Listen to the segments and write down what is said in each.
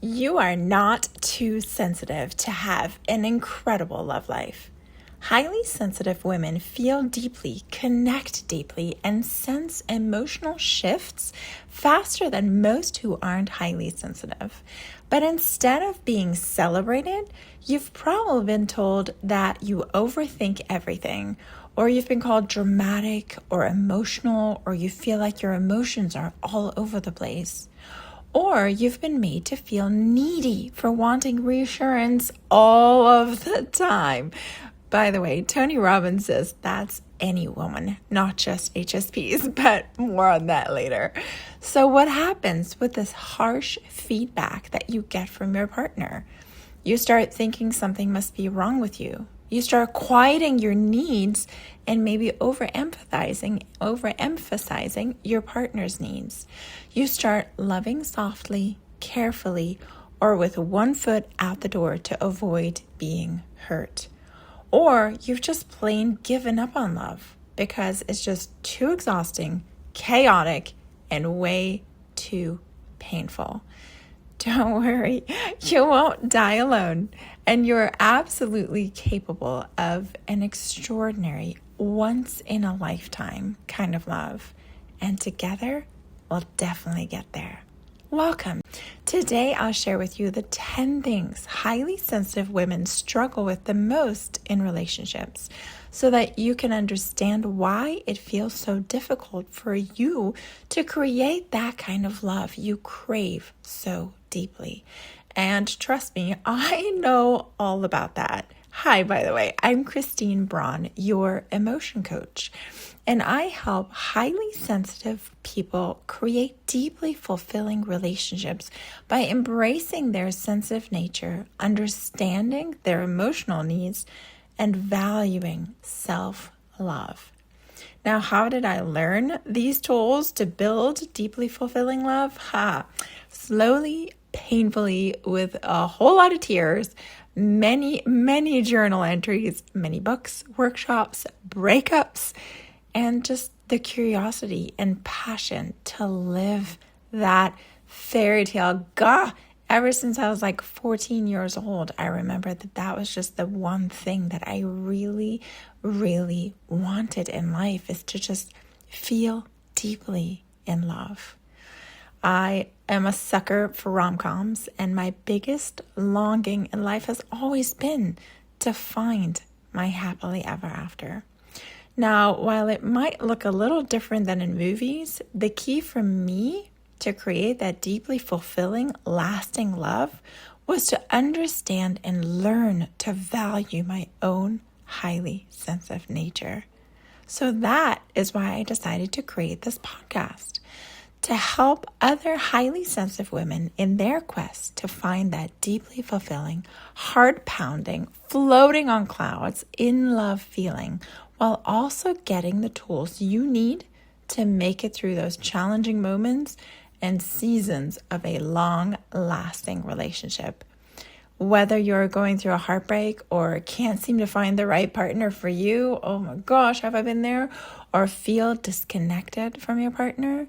You are not too sensitive to have an incredible love life. Highly sensitive women feel deeply, connect deeply, and sense emotional shifts faster than most who aren't highly sensitive. But instead of being celebrated, you've probably been told that you overthink everything, or you've been called dramatic or emotional, or you feel like your emotions are all over the place. Or you've been made to feel needy for wanting reassurance all of the time. By the way, Tony Robbins says that's any woman, not just HSPs, but more on that later. So what happens with this harsh feedback that you get from your partner? You start thinking something must be wrong with you. You start quieting your needs and maybe overemphasizing your partner's needs. You start loving softly, carefully, or with one foot out the door to avoid being hurt. Or you've just plain given up on love because it's just too exhausting, chaotic, and way too painful. Don't worry, you won't die alone, and you're absolutely capable of an extraordinary, once-in-a-lifetime kind of love. And together, we'll definitely get there. Welcome. Today, I'll share with you the 10 things highly sensitive women struggle with the most in relationships so that you can understand why it feels so difficult for you to create that kind of love you crave so deeply. And trust me, I know all about that. Hi, by the way, I'm Christine Braun, your emotion coach, and I help highly sensitive people create deeply fulfilling relationships by embracing their sensitive nature, understanding their emotional needs, and valuing self-love. Now, how did I learn these tools to build deeply fulfilling love? Slowly, painfully, with a whole lot of tears, many journal entries, many books, workshops, breakups, and just the curiosity and passion to live that fairy tale. Ever since I was like 14 years old, I remember that was just the one thing that I really, really wanted in life, is to just feel deeply in love. I am a sucker for rom-coms, and my biggest longing in life has always been to find my happily ever after. Now, while it might look a little different than in movies, the key for me to create that deeply fulfilling, lasting love was to understand and learn to value my own highly sensitive nature. So that is why I decided to create this podcast, to help other highly sensitive women in their quest to find that deeply fulfilling, heart-pounding, floating on clouds, in love feeling, while also getting the tools you need to make it through those challenging moments and seasons of a long-lasting relationship. Whether you're going through a heartbreak or can't seem to find the right partner for you, oh my gosh, have I been there? Or feel disconnected from your partner,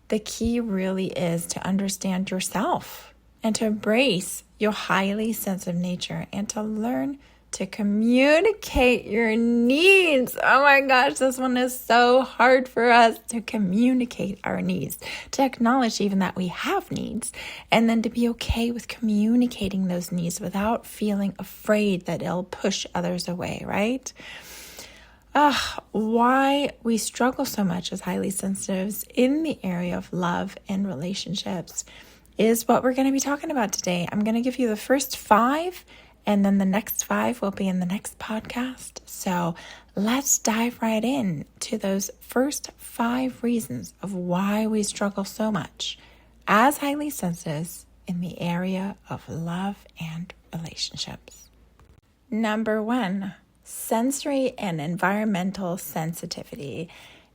the key really is to understand yourself and to embrace your highly sensitive nature and to learn to communicate your needs. Oh my gosh, this one is so hard for us, to communicate our needs, to acknowledge even that we have needs, and then to be okay with communicating those needs without feeling afraid that it'll push others away, right? Why we struggle so much as highly sensitives in the area of love and relationships is what we're going to be talking about today. I'm going to give you the first 5, and then the next 5 will be in the next podcast. So let's dive right in to those first 5 reasons of why we struggle so much as highly sensitives in the area of love and relationships. Number 1, sensory and environmental sensitivity.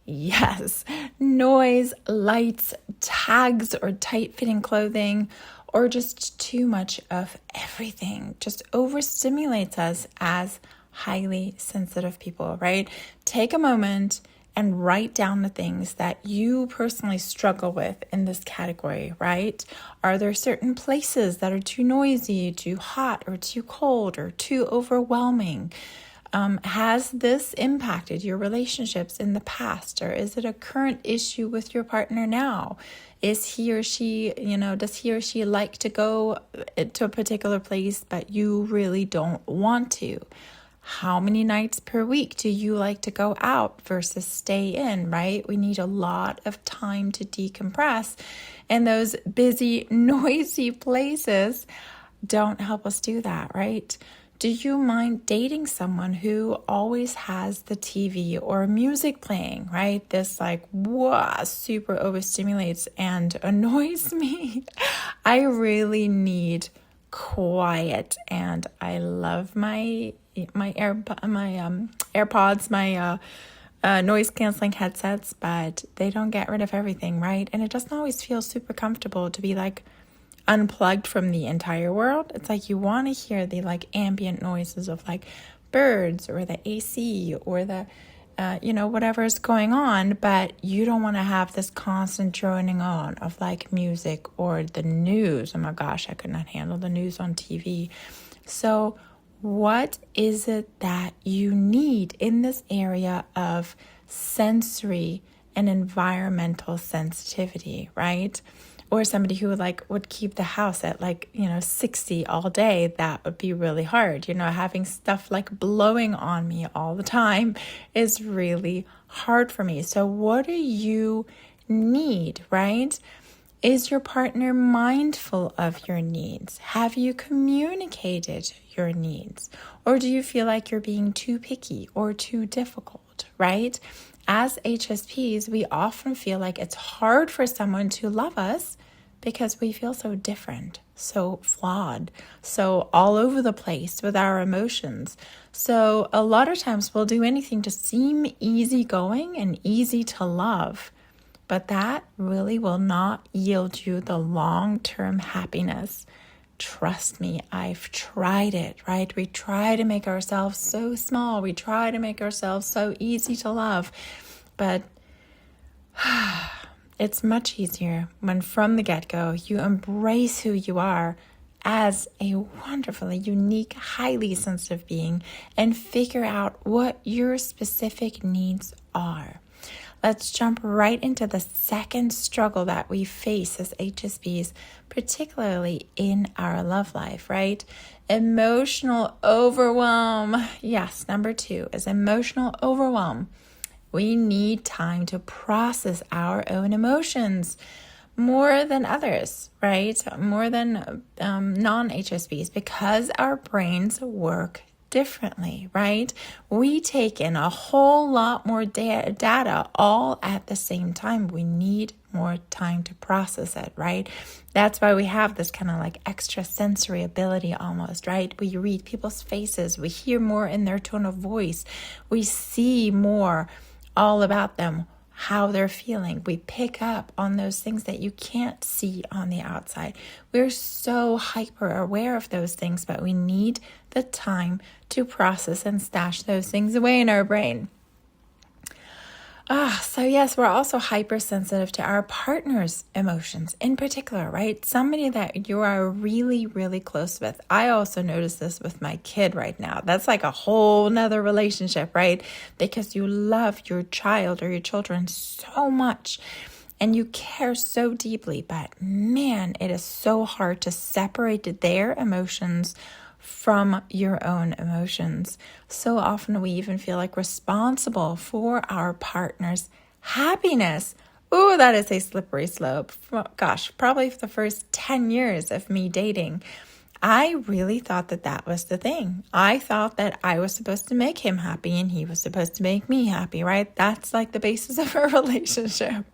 Yes, noise, lights, tags, or tight-fitting clothing, or just too much of everything just overstimulates us as highly sensitive people, right? Take a moment and write down the things that you personally struggle with in this category, right? Are there certain places that are too noisy, too hot, or too cold, or too overwhelming? Has this impacted your relationships in the past, or is it a current issue with your partner now? Is he or she, does he or she like to go to a particular place, but you really don't want to? How many nights per week do you like to go out versus stay in, right? We need a lot of time to decompress, and those busy, noisy places don't help us do that, right? Do you mind dating someone who always has the TV or music playing, right? This super overstimulates and annoys me. I really need quiet, and I love my AirPods, my noise canceling headsets, but they don't get rid of everything, right? And it doesn't always feel super comfortable to be unplugged from the entire world. It's you want to hear the ambient noises of birds or the AC or the whatever's going on, but you don't want to have this constant droning on of music or the news. Oh my gosh, I could not handle the news on TV. So what is it that you need in this area of sensory and environmental sensitivity, right? Or somebody who would keep the house at 60 all day, that would be really hard. Having stuff blowing on me all the time is really hard for me. So what do you need, right? Is your partner mindful of your needs? Have you communicated your needs? Or do you feel like you're being too picky or too difficult, right? As HSPs, we often feel like it's hard for someone to love us because we feel so different, so flawed, so all over the place with our emotions. So a lot of times we'll do anything to seem easygoing and easy to love, but that really will not yield you the long-term happiness. Trust me, I've tried it, right? We try to make ourselves so small. We try to make ourselves so easy to love. But it's much easier when from the get-go you embrace who you are as a wonderfully unique, highly sensitive being and figure out what your specific needs are. Let's jump right into the second struggle that we face as HSPs, particularly in our love life, right? Emotional overwhelm. Yes, number 2 is emotional overwhelm. We need time to process our own emotions more than others, right? More than non-HSPs, because our brains work differently, right? We take in a whole lot more data all at the same time. We need more time to process it, right? That's why we have this kind of extra sensory ability almost, right? We read people's faces. We hear more in their tone of voice. We see more all about them, how they're feeling. We pick up on those things that you can't see on the outside. We're so hyper aware of those things, but we need the time to process and stash those things away in our brain. So yes, we're also hypersensitive to our partner's emotions in particular, right? Somebody that you are really, really close with. I also notice this with my kid right now. That's a whole nother relationship, right? Because you love your child or your children so much and you care so deeply, but man, it is so hard to separate their emotions from your own emotions. So often we even feel responsible for our partner's happiness. Ooh, that is a slippery slope. Gosh, probably for the first 10 years of me dating, I really thought that was the thing. I thought that I was supposed to make him happy and he was supposed to make me happy, right? That's the basis of a relationship.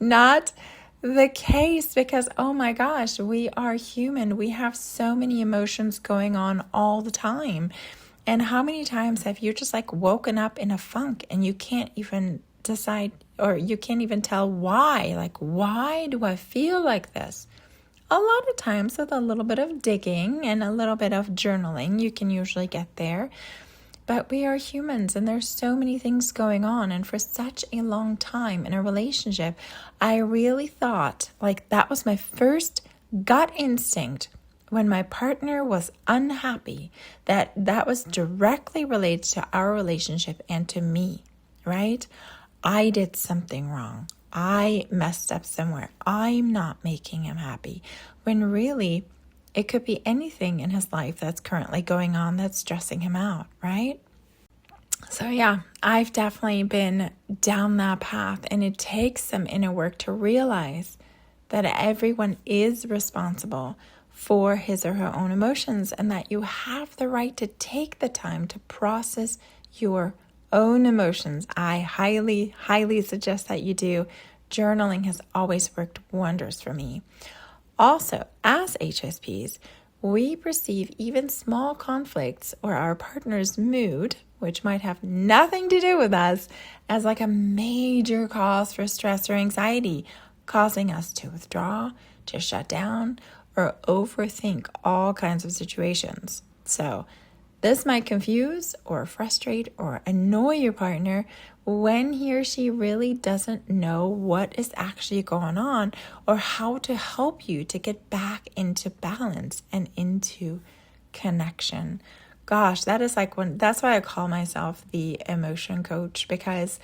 Not the case, because oh my gosh, we are human. We have so many emotions going on all the time. And how many times have you just woken up in a funk and you can't even decide, or you can't even tell why? Why do I feel like this? A lot of times with a little bit of digging and a little bit of journaling, you can usually get there. But we are humans and there's so many things going on. And for such a long time in a relationship, I really thought like that was my first gut instinct when my partner was unhappy, that was directly related to our relationship and to me, right? I did something wrong. I messed up somewhere. I'm not making him happy. When really, it could be anything in his life that's currently going on that's stressing him out, right? So yeah, I've definitely been down that path, and it takes some inner work to realize that everyone is responsible for his or her own emotions, and that you have the right to take the time to process your own emotions. I highly, highly suggest that you do. Journaling has always worked wonders for me. Also, as HSPs, we perceive even small conflicts or our partner's mood, which might have nothing to do with us, as like a major cause for stress or anxiety, causing us to withdraw, to shut down, or overthink all kinds of situations. So this might confuse or frustrate or annoy your partner when he or she really doesn't know what is actually going on or how to help you to get back into balance and into connection. Gosh, that is like that's why I call myself the emotion coach, because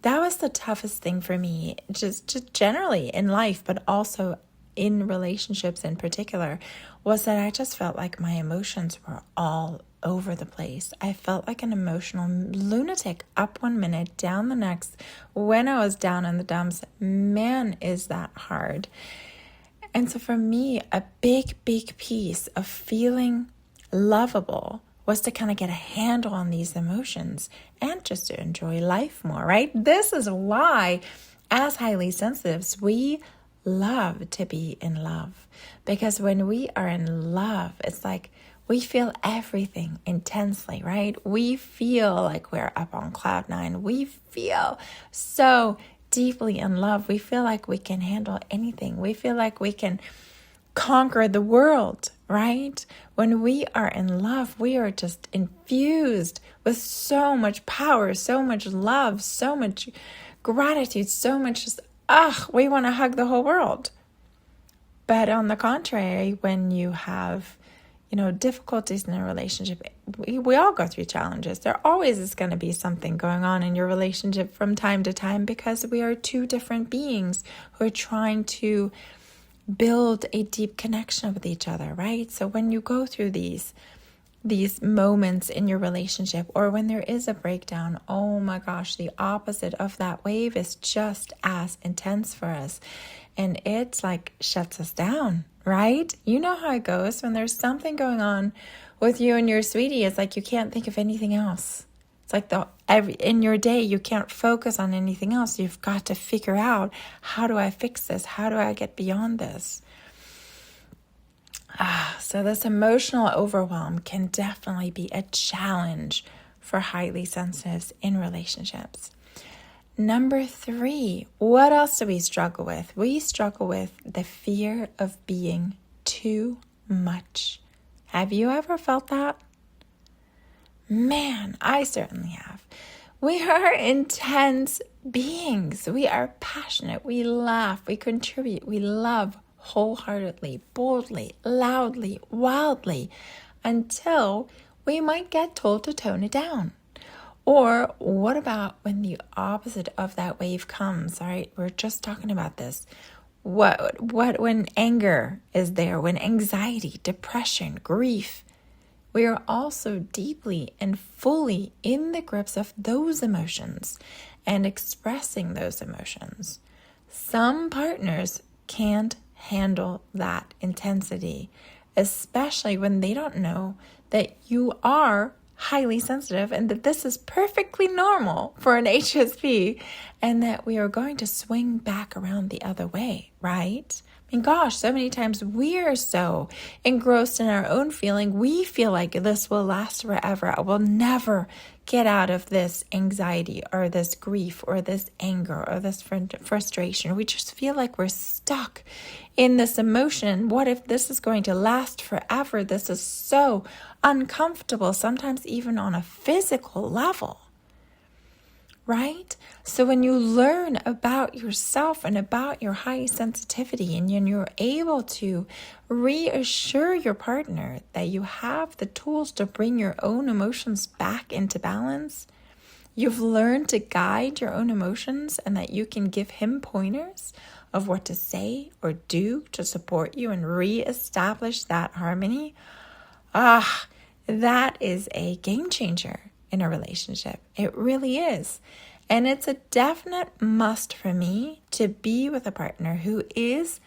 that was the toughest thing for me, just generally in life, but also in relationships in particular, was that I just felt like my emotions were all over the place. I felt like an emotional lunatic, up one minute, down the next. When I was down in the dumps, man, is that hard. And so for me, a big piece of feeling lovable was to kind of get a handle on these emotions and just to enjoy life more, right? This is why, as highly sensitives, we love to be in love, because when we are in love, it's like we feel everything intensely, right? We feel like we're up on cloud nine. We feel so deeply in love. We feel like we can handle anything. We feel like we can conquer the world, right? When we are in love, we are just infused with so much power, so much love, so much gratitude, so much just, we want to hug the whole world. But on the contrary, when you have, difficulties in a relationship, we all go through challenges. There always is going to be something going on in your relationship from time to time, because we are two different beings who are trying to build a deep connection with each other, right? So when you go through these moments in your relationship, or when there is a breakdown, oh my gosh, the opposite of that wave is just as intense for us. And it's like shuts us down, right? You know how it goes when there's something going on with you and your sweetie. It's like you can't think of anything else. It's like in your day, you can't focus on anything else. You've got to figure out, how do I fix this? How do I get beyond this? So this emotional overwhelm can definitely be a challenge for highly sensitives in relationships. Number 3, what else do we struggle with? We struggle with the fear of being too much. Have you ever felt that? Man, I certainly have. We are intense beings. We are passionate. We laugh. We contribute. We love wholeheartedly, boldly, loudly, wildly, until we might get told to tone it down. Or what about when the opposite of that wave comes? All right, we're just talking about this. What when anger is there, when anxiety, depression, grief, we are also deeply and fully in the grips of those emotions and expressing those emotions. Some partners can't handle that intensity, especially when they don't know that you are highly sensitive and that this is perfectly normal for an HSP, and that we are going to swing back around the other way, right? I mean, gosh, so many times we are so engrossed in our own feeling. We feel like this will last forever. I will never get out of this anxiety or this grief or this anger or this frustration. We just feel like we're stuck in this emotion. What if this is going to last forever? This is so uncomfortable, sometimes even on a physical level. Right? So when you learn about yourself and about your high sensitivity, and you're able to reassure your partner that you have the tools to bring your own emotions back into balance, you've learned to guide your own emotions, and that you can give him pointers of what to say or do to support you and reestablish that harmony. That is a game changer in a relationship. It really is. And it's a definite must for me to be with a partner who is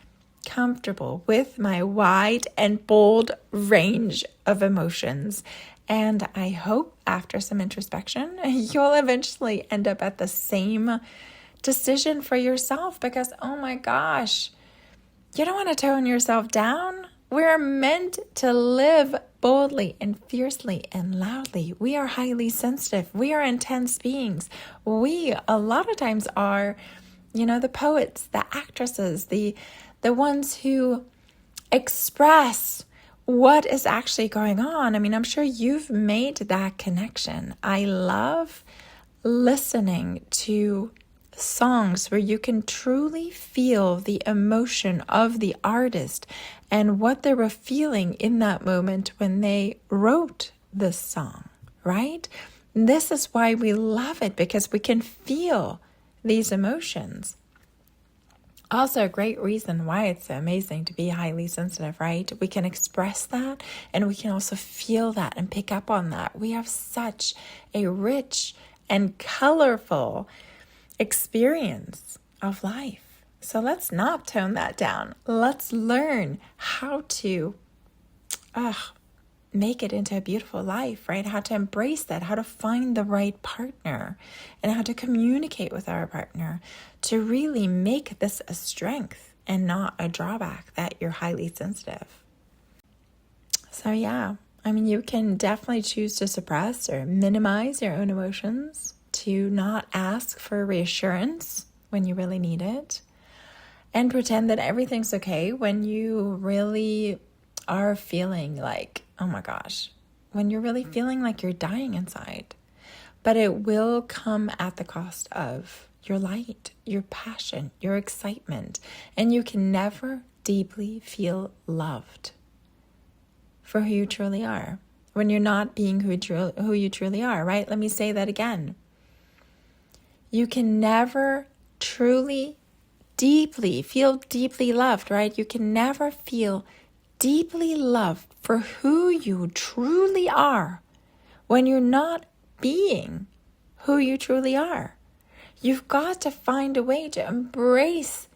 comfortable with my wide and bold range of emotions. And I hope after some introspection, you'll eventually end up at the same decision for yourself, because, oh my gosh, you don't want to tone yourself down. We're meant to live boldly and fiercely and loudly. We are highly sensitive. We are intense beings. We, a lot of times, are, the poets, the actresses, the ones who express what is actually going on. I mean, I'm sure you've made that connection. I love listening to songs where you can truly feel the emotion of the artist and what they were feeling in that moment when they wrote this song, right? This is why we love it, because we can feel these emotions. Also, a great reason why it's so amazing to be highly sensitive, right? We can express that, and we can also feel that and pick up on that. We have such a rich and colorful experience of life. So let's not tone that down. Let's learn how to make it into a beautiful life, right? How to embrace that, how to find the right partner, and how to communicate with our partner to really make this a strength and not a drawback that you're highly sensitive. So yeah, I mean, you can definitely choose to suppress or minimize your own emotions, to not ask for reassurance when you really need it, and pretend that everything's okay when you really are feeling like, oh my gosh, when you're really feeling like you're dying inside. But it will come at the cost of your light, your passion, your excitement, and you can never deeply feel loved for who you truly are when you're not being who you truly are, right? Let me say that again. You can never truly, feel deeply loved, right? You can never feel deeply loved for who you truly are when you're not being who you truly are. You've got to find a way to embrace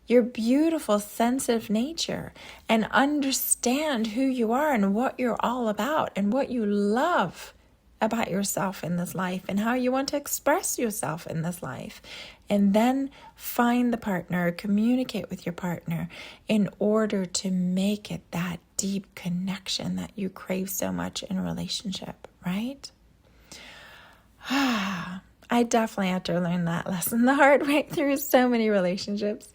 your beautiful, sensitive nature and understand who you are and what you're all about and what you love about yourself in this life and how you want to express yourself in this life. And then find the partner, communicate with your partner in order to make it that deep connection that you crave so much in a relationship, right? I definitely had to learn that lesson the hard way through so many relationships.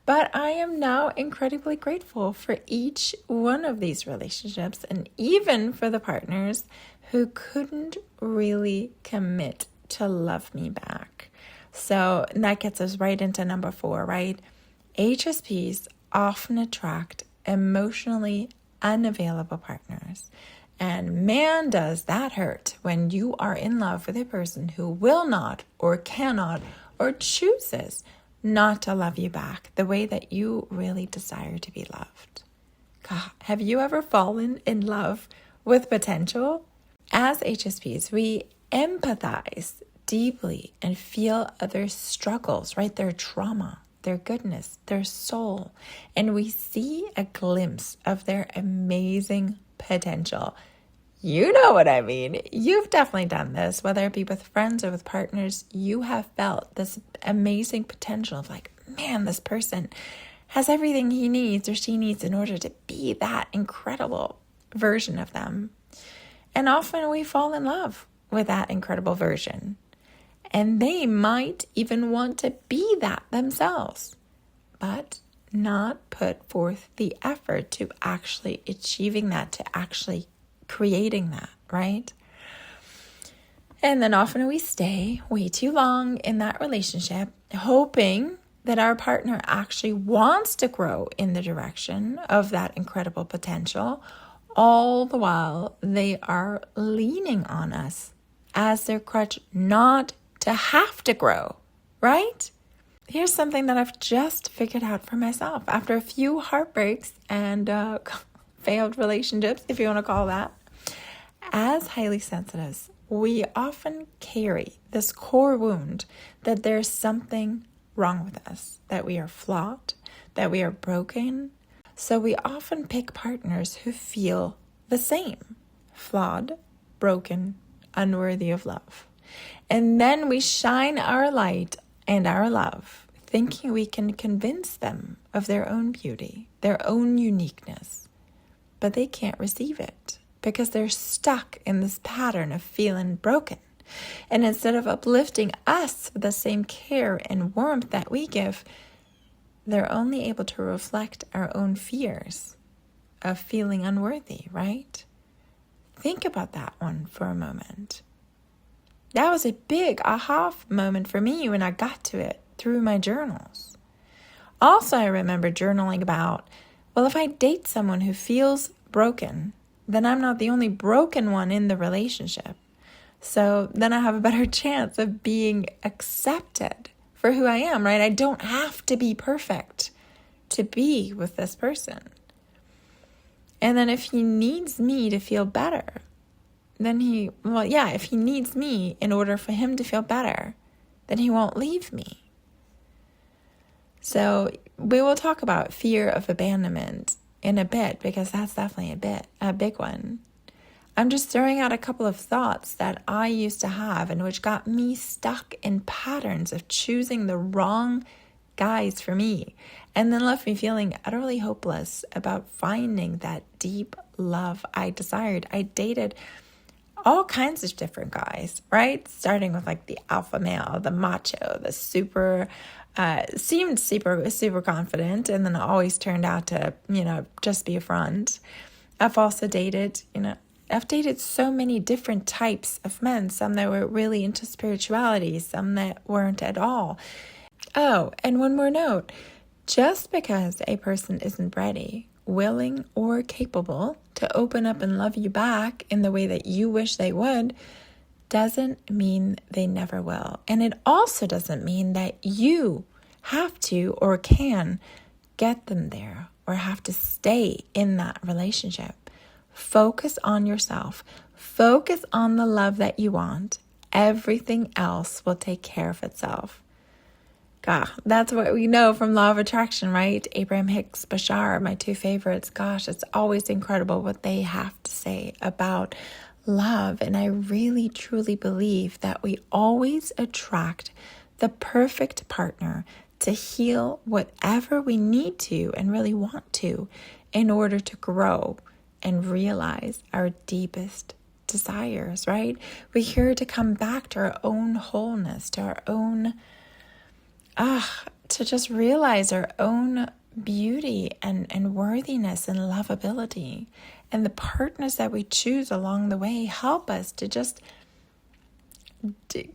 But I am now incredibly grateful for each one of these relationships, and even for the partners who couldn't really commit to love me back. So that gets us right into number 4, right? HSPs often attract emotionally unavailable partners. And man, does that hurt when you are in love with a person who will not or cannot or chooses not to love you back the way that you really desire to be loved. God, have you ever fallen in love with potential? As HSPs, we empathize deeply and feel others' struggles, right? Their trauma, their goodness, their soul. And we see a glimpse of their amazing potential. You know what I mean. You've definitely done this, whether it be with friends or with partners. You have felt this amazing potential of like, man, this person has everything he needs or she needs in order to be that incredible version of them. And often we fall in love with that incredible version. And they might even want to be that themselves, but not put forth the effort to actually achieving that, to actually creating that, right? And then often we stay way too long in that relationship, hoping that our partner actually wants to grow in the direction of that incredible potential, all the while they are leaning on us as their crutch not to have to grow, right? Here's something that I've just figured out for myself after a few heartbreaks and failed relationships, if you want to call that. As highly sensitives, we often carry this core wound that there's something wrong with us, that we are flawed, that we are broken. So we often pick partners who feel the same, flawed, broken, unworthy of love. And then we shine our light and our love, thinking we can convince them of their own beauty, their own uniqueness. But they can't receive it because they're stuck in this pattern of feeling broken. And instead of uplifting us with the same care and warmth that we give, they're only able to reflect our own fears of feeling unworthy, right? Think about that one for a moment. That was a big aha moment for me when I got to it through my journals. Also, I remember journaling about, well, if I date someone who feels broken, then I'm not the only broken one in the relationship. So then I have a better chance of being accepted for who I am, right? I don't have to be perfect to be with this person. And then if he needs me to feel better, then if he needs me in order for him to feel better, then he won't leave me. So we will talk about fear of abandonment in a bit, because that's definitely a big one. I'm just throwing out a couple of thoughts that I used to have and which got me stuck in patterns of choosing the wrong guys for me, and then left me feeling utterly hopeless about finding that deep love I desired. I dated all kinds of different guys, right? Starting with like the alpha male, the macho, the seemed super confident, and then always turned out to, just be a front. I've also dated, I've dated so many different types of men, some that were really into spirituality, some that weren't at all. Oh, and one more note, just because a person isn't ready, willing, or capable to open up and love you back in the way that you wish they would, doesn't mean they never will. And it also doesn't mean that you have to or can get them there or have to stay in that relationship. Focus on yourself. Focus on the love that you want. Everything else will take care of itself. God, that's what we know from Law of Attraction, right? Abraham Hicks, Bashar, my two favorites. Gosh, it's always incredible what they have to say about love. And I really, truly believe that we always attract the perfect partner to heal whatever we need to and really want to in order to grow and realize our deepest desires, right? We're here to come back to our own wholeness, to our own to just realize our own beauty and worthiness and lovability. And the partners that we choose along the way help us to just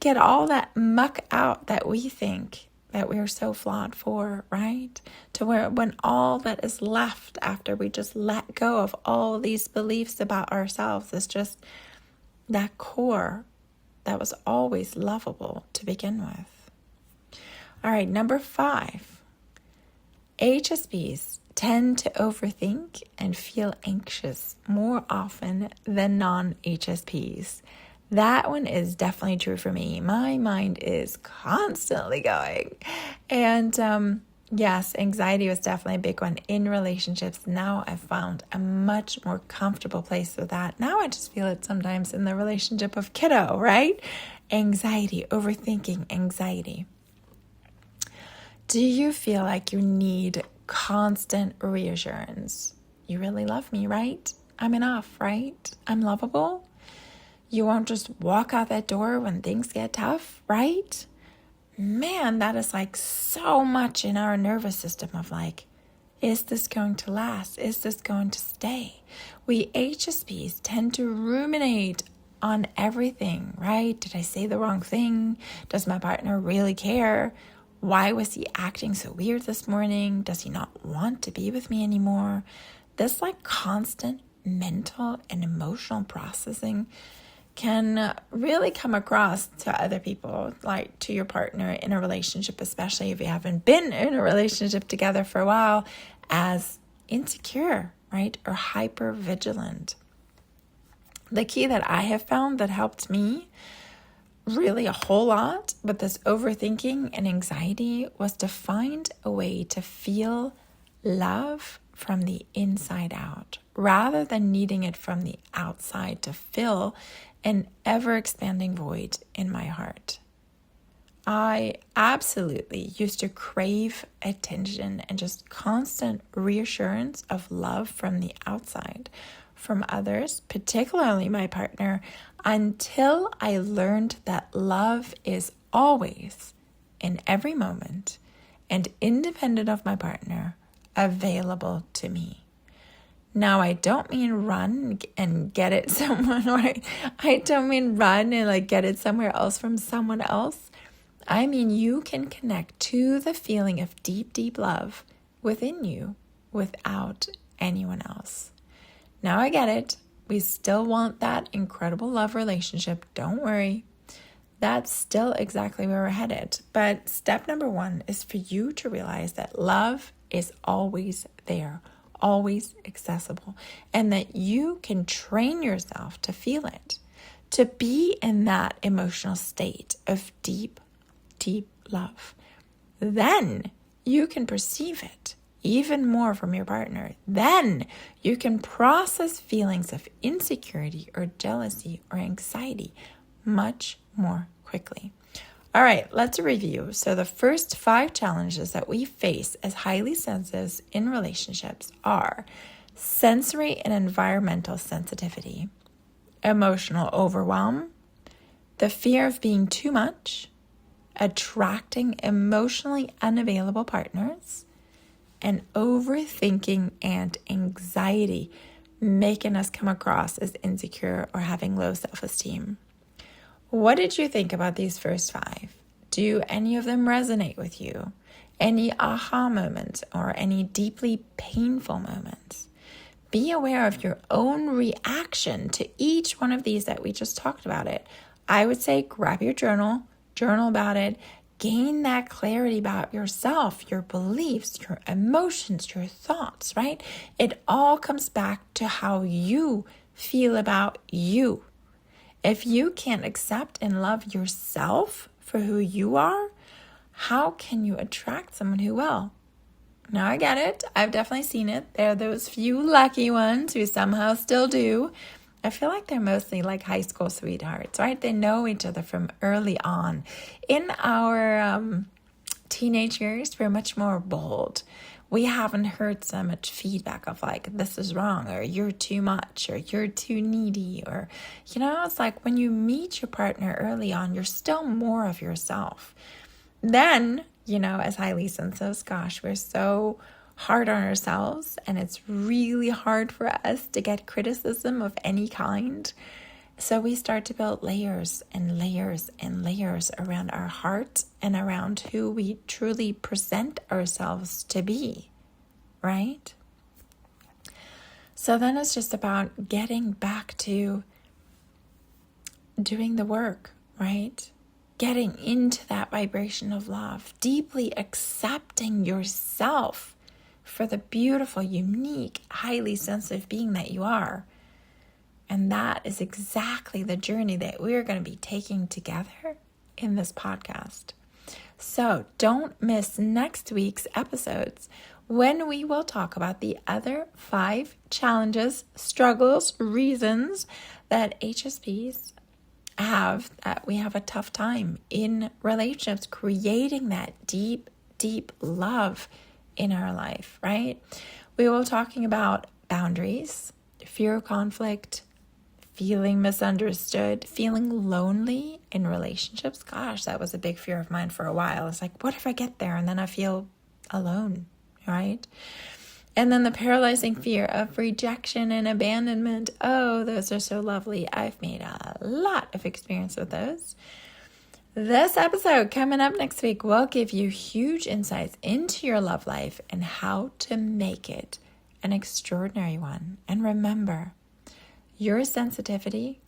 get all that muck out that we think that we are so flawed for, right? To where when all that is left after we just let go of all these beliefs about ourselves is just that core that was always lovable to begin with. All right, number 5, HSPs tend to overthink and feel anxious more often than non-HSPs. That one is definitely true for me. My mind is constantly going. And yes, anxiety was definitely a big one in relationships. Now I've found a much more comfortable place with that. Now I just feel it sometimes in the relationship of kiddo, right? Anxiety, overthinking, anxiety. Do you feel like you need constant reassurance. You really love me, right? I'm enough, right? I'm lovable. You won't just walk out that door when things get tough, right? Man, that is like so much in our nervous system of like, is this going to last? Is this going to stay? We HSPs tend to ruminate on everything, right? Did I say the wrong thing? Does my partner really care? Why was he acting so weird this morning? Does he not want to be with me anymore? This like constant mental and emotional processing can really come across to other people, like to your partner in a relationship, especially if you haven't been in a relationship together for a while, as insecure, right? Or hyper vigilant. The key that I have found that helped me really a whole lot with this overthinking and anxiety was to find a way to feel love from the inside out rather than needing it from the outside to fill an ever-expanding void in my heart. I absolutely used to crave attention and just constant reassurance of love from the outside, from others, particularly my partner, until I learned that love is always, in every moment, and independent of my partner, available to me. Now, I don't mean run and get it someone, or I don't mean run and like get it somewhere else from someone else. I mean, you can connect to the feeling of deep, deep love within you without anyone else. Now, I get it. We still want that incredible love relationship. Don't worry. That's still exactly where we're headed. But step number one is for you to realize that love is always there, always accessible, and that you can train yourself to feel it, to be in that emotional state of deep, deep love. Then you can perceive it even more from your partner. Then you can process feelings of insecurity or jealousy or anxiety much more quickly. All right, let's review. So the first 5 challenges that we face as highly sensitives in relationships are sensory and environmental sensitivity, emotional overwhelm, the fear of being too much, attracting emotionally unavailable partners, and overthinking and anxiety, making us come across as insecure or having low self-esteem. What did you think about these first 5? Do any of them resonate with you? Any aha moments or any deeply painful moments? Be aware of your own reaction to each one of these that we just talked about it. I would say grab your journal about it, gain that clarity about yourself, your beliefs, your emotions, your thoughts, right? It all comes back to how you feel about you. If you can't accept and love yourself for who you are, how can you attract someone who will? Now, I get it. I've definitely seen it. There are those few lucky ones who somehow still do. I feel like they're mostly like high school sweethearts, right? They know each other from early on. In our teenage years, we're much more bold. We haven't heard so much feedback of like, this is wrong, or you're too much, or you're too needy, or, it's like when you meet your partner early on, you're still more of yourself. Then, as highly sensitives, gosh, we're so hard on ourselves, and it's really hard for us to get criticism of any kind. So we start to build layers and layers and layers around our heart and around who we truly present ourselves to be, right? So then it's just about getting back to doing the work, right? Getting into that vibration of love, deeply accepting yourself for the beautiful, unique, highly sensitive being that you are. And that is exactly the journey that we're going to be taking together in this podcast. So don't miss next week's episodes when we will talk about the other 5 challenges, struggles, reasons that HSPs have, that we have a tough time in relationships, creating that deep, deep love in our life, right? We were talking about boundaries, fear of conflict, feeling misunderstood, feeling lonely in relationships. Gosh, that was a big fear of mine for a while. It's like, what if I get there and then I feel alone, right? And then the paralyzing fear of rejection and abandonment. Oh, those are so lovely. I've made a lot of experience with those. This episode coming up next week will give you huge insights into your love life and how to make it an extraordinary one. And remember, your sensitivity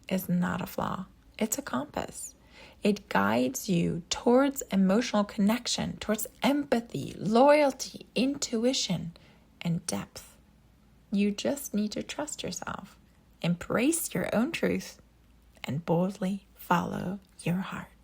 is not a flaw. It's a compass. It guides you towards emotional connection, towards empathy, loyalty, intuition, and depth. You just need to trust yourself, embrace your own truth, and boldly follow your heart.